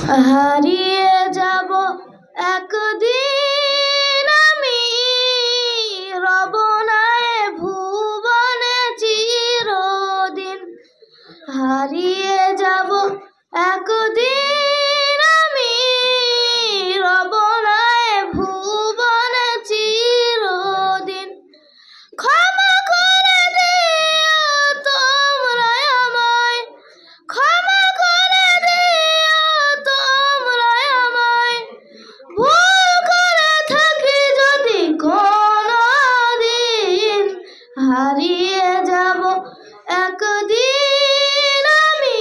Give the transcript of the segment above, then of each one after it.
হারিয়ে যাব একদিন আমি, রব না এ ভুবনে চিরদিন। হারিয়ে যাব একদিন আমি, রব না এ ভুবনে চিরদিন। ক্ষমা করে দিও তোমরা আমায়, ক্ষমা করে দিও তোমরা আমায়, ভুল করে থাকি যদি কোনদিন। হারিয়ে যাব একদিন আমি,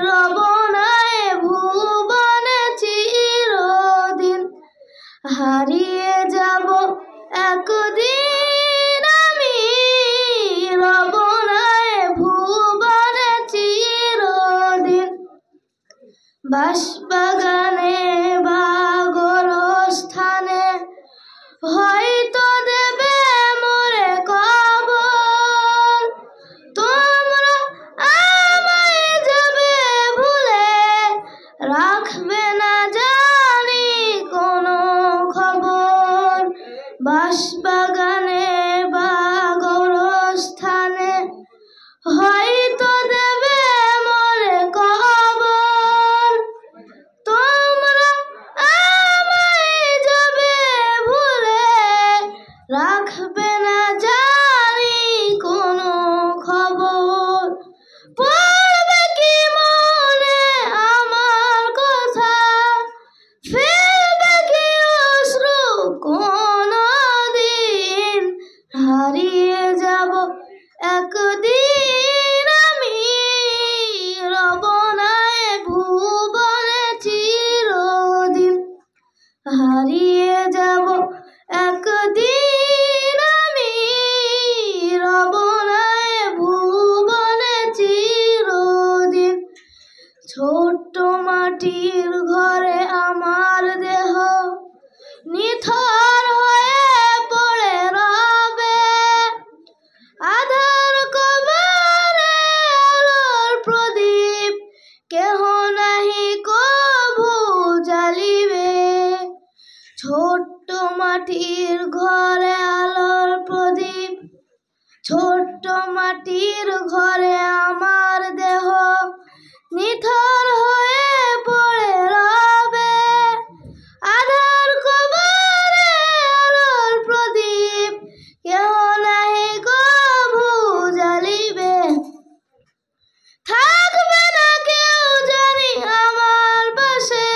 রব না এ ভুবনে চিরদিন। হারিয়ে যাব একদিন আমি, রব না এ ভুবনে চিরদিন। বাঁশবাগানে বা গোরস্থানে হয়তো দেবে মোরে কবর, তোমরা আমায় যাবে ভুলে, রাখবে না জানি কোনো খবর। বাঁশবাগানে বা গোরস্থানে হয়তো দেবে মোরে কবর, তোমরা আমায় যাবে ভুলে, রাখবে না জানি কোনো খবর। পড়বে কি মনে আমার কথা, ফেলবে কি অশ্রু কোনদিন। হারিয়ে যাব একদিন আমি, রব না এ ভুবনে চিরদিন। হারিয়ে যাব একদিন আমি, রব না এ ভুবনে চিরদিন। ছোট্ট মাটির ঘরে আমার দেহ নিথর হয়ে পড়ে রবে, আধার কবরে আলোর প্রদীপ কেহ নাহি কভু জ্বালিবে। ছোট্ট মাটির ঘরে আলোর প্রদীপ, ছোট্ট মাটির ঘরে আমার দেহ নিথর হয়ে পড়ে রবে, আধার কবরে আলোর প্রদীপ কেহ নাহি কভু জ্বালিবে। থাকবে না কেউ জানি আমার পাশে,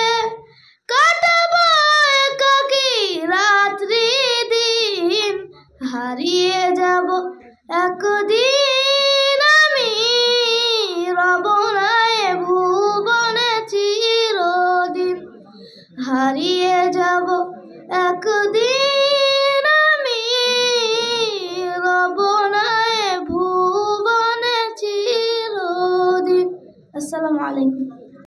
কাটাবো একাকী রাত্রি দিন। হারিয়ে যাব একদিন আমি, রব না এ ভুবনে চিরদিন। হারিয়ে